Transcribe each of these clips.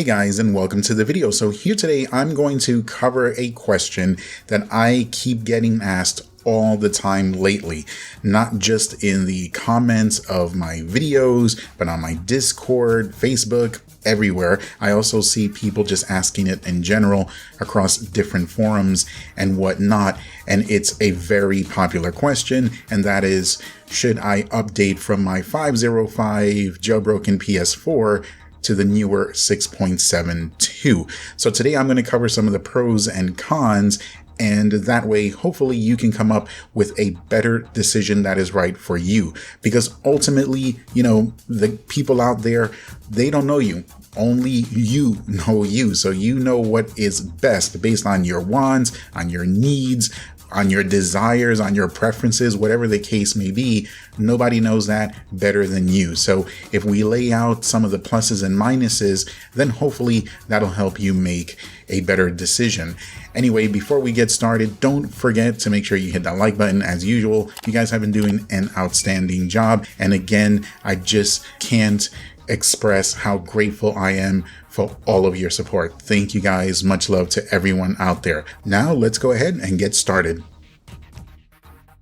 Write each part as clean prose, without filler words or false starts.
Hey guys, and welcome to the video. So here today I'm going to cover a question that I keep getting asked all the time lately, not just in the comments of my videos, but on my Discord, Facebook, everywhere. I also see people just asking it in general across different forums and whatnot. And it's a very popular question, and that is, should I update from my 5.05 jailbroken PS4 to the newer 6.72. So today I'm going to cover some of the pros and cons, and that way hopefully you can come up with a better decision that is right for you. Because ultimately, you know, the people out there, they don't know you. Only you know you. So you know what is best based on your wants, on your needs, on your desires, on your preferences, whatever the case may be. Nobody knows that better than you. So if we lay out some of the pluses and minuses, then hopefully that'll help you make a better decision. Anyway, before we get started, don't forget to make sure you hit that like button. As usual, you guys have been doing an outstanding job. And again, I just can't express how grateful I am for all of your support. Thank you guys. Much love to everyone out there. Now let's go ahead and get started.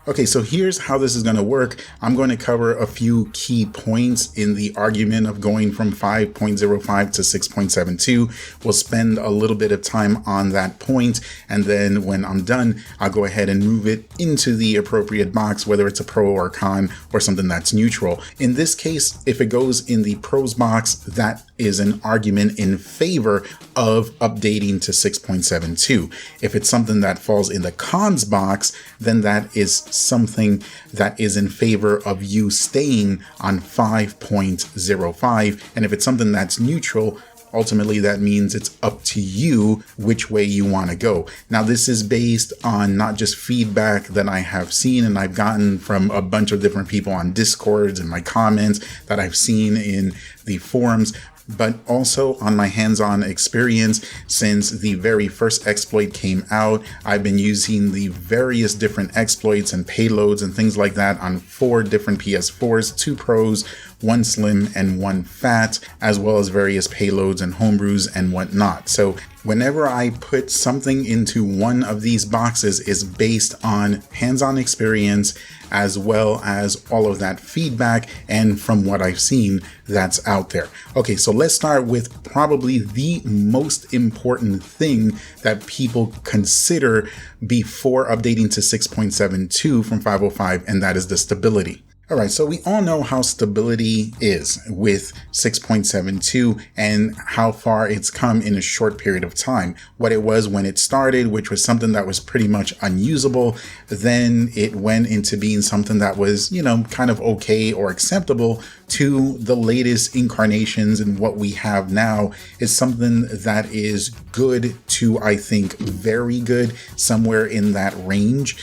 Okay, so here's how this is going to work. I'm going to cover a few key points in the argument of going from 5.05 to 6.72. We'll spend a little bit of time on that point, and then when I'm done, I'll go ahead and move it into the appropriate box, whether it's a pro or con or something that's neutral. In this case, if it goes in the pros box, that is an argument in favor of updating to 6.72. If it's something that falls in the cons box, then that is something that is in favor of you staying on 5.05. And if it's something that's neutral, ultimately that means it's up to you which way you want to go. Now, this is based on not just feedback that I have seen and I've gotten from a bunch of different people on Discords and my comments that I've seen in the forums, but also on my hands-on experience. Since the very first exploit came out, I've been using the various different exploits and payloads and things like that on 4 different PS4s, 2 Pros, 1 Slim, and 1 Fat, as well as various payloads and homebrews and whatnot. So whenever I put something into one of these boxes is based on hands-on experience, as well as all of that feedback and from what I've seen that's out there. Okay, so let's start with probably the most important thing that people consider before updating to 6.72 from 5.05, and that is the stability. All right, so we all know how stability is with 6.72 and how far it's come in a short period of time. What it was when it started, which was something that was pretty much unusable, then it went into being something that was, you know, kind of okay or acceptable, to the latest incarnations, and what we have now is something that is good to, I think, very good, somewhere in that range.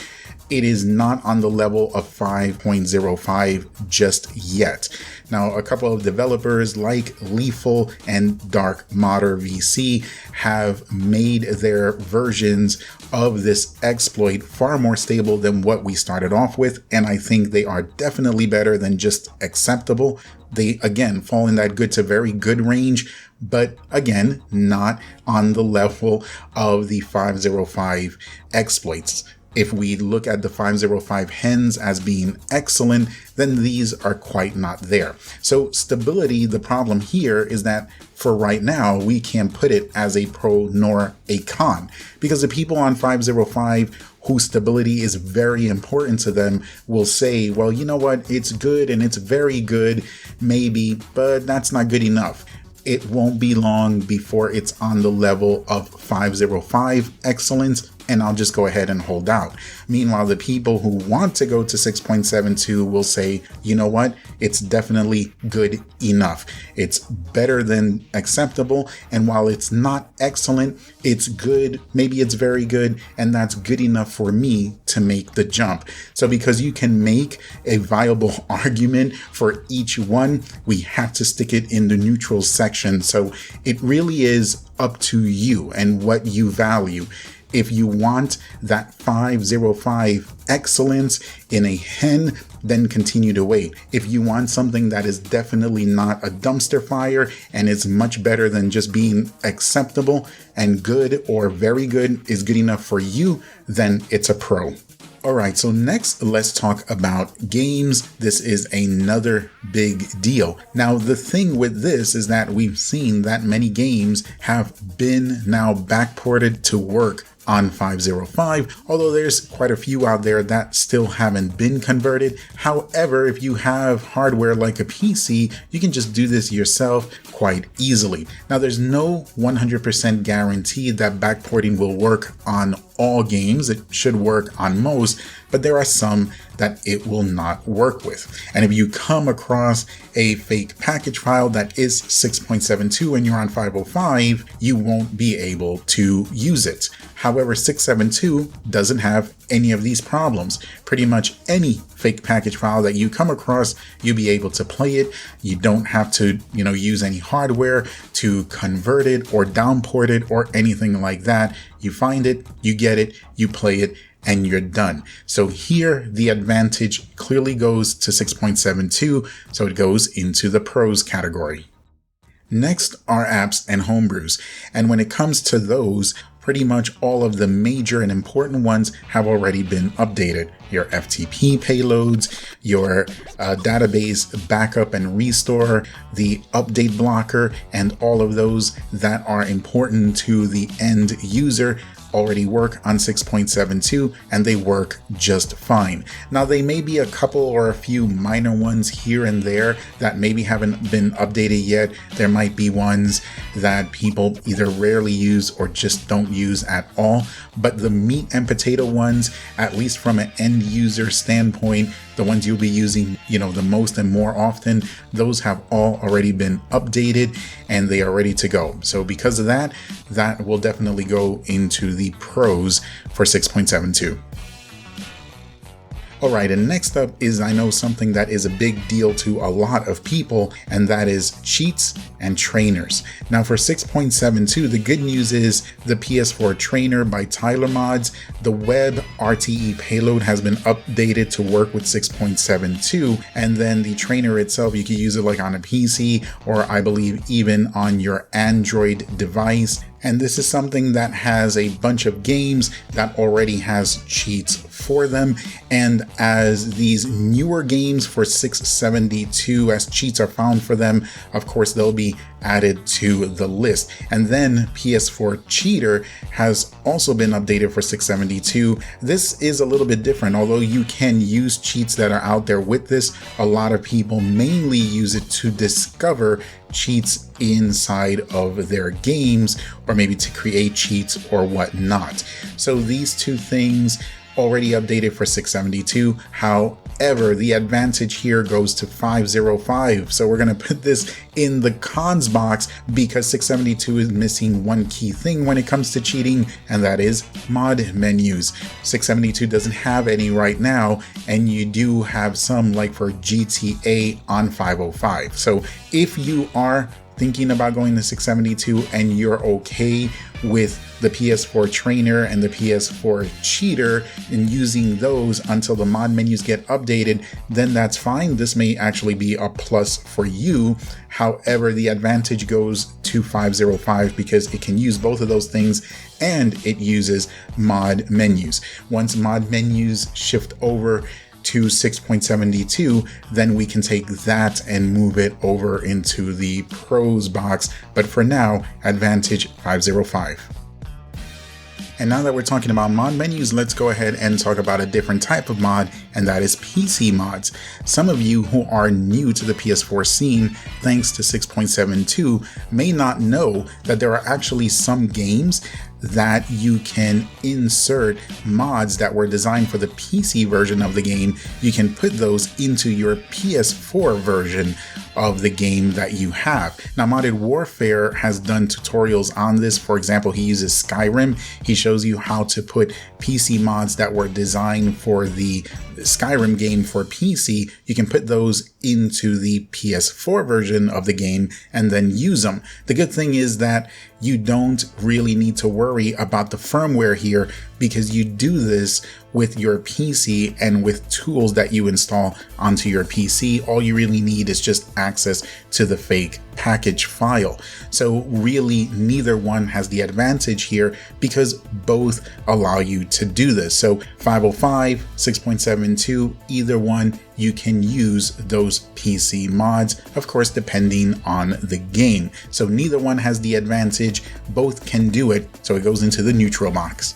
It is not on the level of 5.05 just yet. Now, a couple of developers like Lethal and Dark Matter VC have made their versions of this exploit far more stable than what we started off with, and I think they are definitely better than just acceptable. They, again, fall in that good to very good range, but again, not on the level of the 5.05 exploits. If we look at the 5.05 hens as being excellent, then these are quite not there. So stability, the problem here is that for right now, we can't put it as a pro nor a con, because the people on 5.05 whose stability is very important to them will say, well, you know what, it's good and it's very good, maybe, but that's not good enough. It won't be long before it's on the level of 5.05 excellence, and I'll just go ahead and hold out. Meanwhile, the people who want to go to 6.72 will say, you know what, it's definitely good enough. It's better than acceptable, and while it's not excellent, it's good, maybe it's very good, and that's good enough for me to make the jump. So because you can make a viable argument for each one, we have to stick it in the neutral section. So it really is up to you and what you value. If you want that 5.05 excellence in a hen, then continue to wait. If you want something that is definitely not a dumpster fire and it's much better than just being acceptable and good or very good is good enough for you, then it's a pro. Alright, so next let's talk about games. This is another big deal. Now the thing with this is that we've seen that many games have been now backported to work on 505, although there's quite a few out there that still haven't been converted. However, if you have hardware like a PC, you can just do this yourself quite easily. Now there's no 100% guarantee that backporting will work on all games. It should work on most, but there are some that it will not work with. And if you come across a fake package file that is 6.72 and you're on 505, you won't be able to use it. However, 672 doesn't have any of these problems. Pretty much any fake package file that you come across, you'll be able to play it. You don't have to, use any hardware to convert it or downport it or anything like that. You find it, you get it, you play it, and you're done. So here the advantage clearly goes to 6.72, so it goes into the pros category. Next are apps and homebrews, and when it comes to those, pretty much all of the major and important ones have already been updated. Your FTP payloads, your database backup and restore, the update blocker, and all of those that are important to the end user already work on 6.72, and they work just fine. Now they may be a couple or a few minor ones here and there that maybe haven't been updated yet. There might be ones that people either rarely use or just don't use at all, but the meat and potato ones, at least from an end user standpoint, the ones you'll be using, the most and more often, those have all already been updated and they are ready to go. So because of that, that will definitely go into the pros for 6.72. Alright, and next up is, I know, something that is a big deal to a lot of people, and that is cheats and trainers. Now for 6.72, the good news is the PS4 trainer by Tyler Mods, the web RTE payload has been updated to work with 6.72, and then the trainer itself, you can use it like on a PC or I believe even on your Android device. And this is something that has a bunch of games that already has cheats for them. And as these newer games for 672, as cheats are found for them, of course, they'll be added to the list. And then PS4 Cheater has also been updated for 672. This is a little bit different. Although you can use cheats that are out there with this, a lot of people mainly use it to discover cheats inside of their games, or maybe to create cheats or whatnot. So these two things already updated for 672. However, the advantage here goes to 505. So we're going to put this in the cons box because 672 is missing one key thing when it comes to cheating, and that is mod menus. 672 doesn't have any right now, and you do have some like for GTA on 505. So if you are thinking about going to 672 and you're okay with the PS4 trainer and the PS4 cheater and using those until the mod menus get updated, then that's fine. This may actually be a plus for you. However, the advantage goes to 505 because it can use both of those things and it uses mod menus. Once mod menus shift over to 6.72, then we can take that and move it over into the pros box. But for now, advantage 505. And now that we're talking about mod menus, let's go ahead and talk about a different type of mod, and that is PC mods. Some of you who are new to the PS4 scene, thanks to 6.72, may not know that there are actually some games that you can insert mods that were designed for the PC version of the game. You can put those into your PS4 version of the game that you have. Now, Modded Warfare has done tutorials on this. For example, he uses Skyrim. He shows you how to put PC mods that were designed for the Skyrim game for PC, you can put those into the PS4 version of the game and then use them. The good thing is that you don't really need to worry about the firmware here, because you do this with your PC and with tools that you install onto your PC. All you really need is just access to the fake package file. So really neither one has the advantage here, because both allow you to do this. So 505, 6.72, either one, you can use those PC mods, of course, depending on the game. So neither one has the advantage, both can do it, so it goes into the neutral box.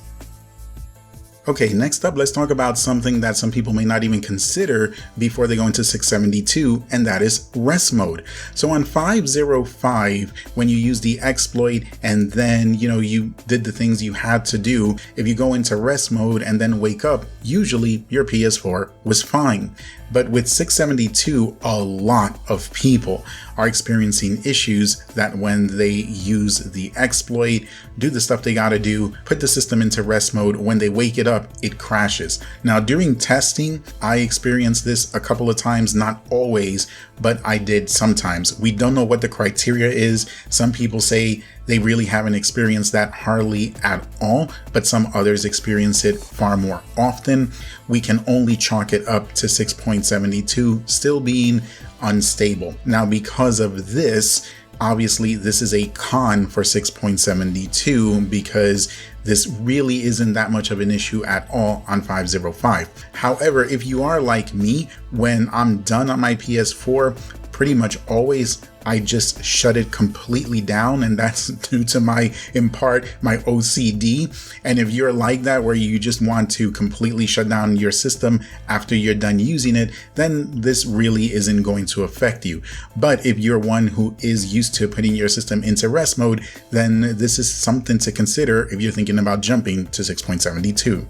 Okay, next up, let's talk about something that some people may not even consider before they go into 672, and that is rest mode. So on 505, when you use the exploit and then, you did the things you had to do, if you go into rest mode and then wake up, usually your PS4 was fine. But with 672, a lot of people are experiencing issues that when they use the exploit, do the stuff they gotta do, put the system into rest mode, when they wake it up, it crashes. Now, during testing, I experienced this a couple of times, not always, but I did sometimes. We don't know what the criteria is. Some people say they really haven't experienced that hardly at all, but some others experience it far more often. We can only chalk it up to 6.72 still being unstable. Now, because of this, obviously this is a con for 6.72, because this really isn't that much of an issue at all on 505. However, if you are like me, when I'm done on my PS4, pretty much always I just shut it completely down, and that's due to in part my OCD. And if you're like that, where you just want to completely shut down your system after you're done using it, then this really isn't going to affect you. But if you're one who is used to putting your system into rest mode, then this is something to consider if you're thinking about jumping to 6.72.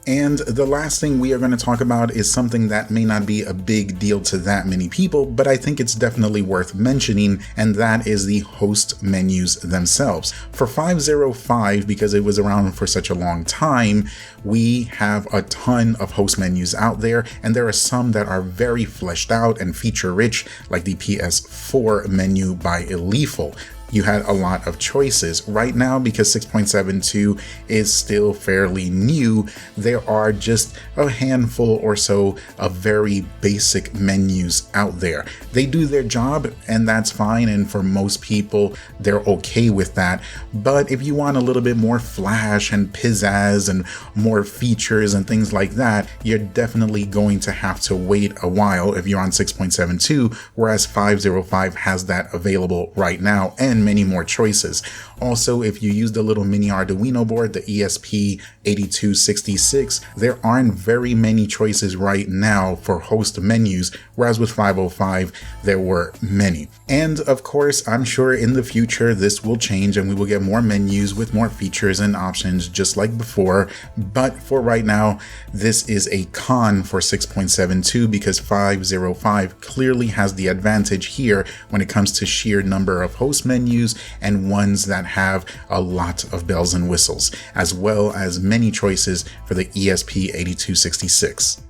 And the last thing we are going to talk about is something that may not be a big deal to that many people, but I think it's definitely worth mentioning, and that is the host menus themselves. For 505, because it was around for such a long time, we have a ton of host menus out there, and there are some that are very fleshed out and feature rich, like the PS4 menu by Lethal. You had a lot of choices. Right now, because 6.72 is still fairly new, there are just a handful or so of very basic menus out there. They do their job, and that's fine, and for most people, they're okay with that. But if you want a little bit more flash and pizzazz and more features and things like that, you're definitely going to have to wait a while if you're on 6.72, whereas 505 has that available right now, and many more choices. Also, if you use the little mini Arduino board, the ESP8266, there aren't very many choices right now for host menus, whereas with 505, there were many. And of course, I'm sure in the future this will change and we will get more menus with more features and options just like before. But for right now, this is a con for 6.72 because 505 clearly has the advantage here when it comes to sheer number of host menus and ones that have a lot of bells and whistles, as well as many choices for the ESP8266.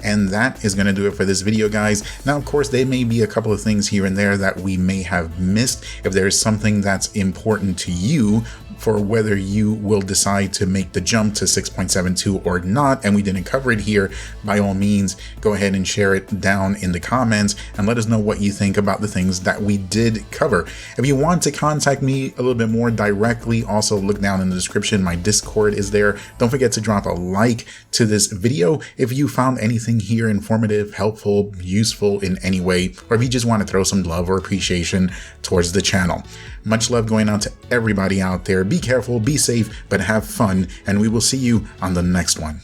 And that is going to do it for this video, guys. Now, of course, there may be a couple of things here and there that we may have missed. If there is something that's important to you for whether you will decide to make the jump to 6.72 or not, and we didn't cover it here, by all means, go ahead and share it down in the comments and let us know what you think about the things that we did cover. If you want to contact me a little bit more directly, also look down in the description. My Discord is there. Don't forget to drop a like to this video if you found anything here informative, helpful, useful in any way, or if you just want to throw some love or appreciation towards the channel. Much love going out to everybody out there. Be careful, be safe, but have fun, and we will see you on the next one.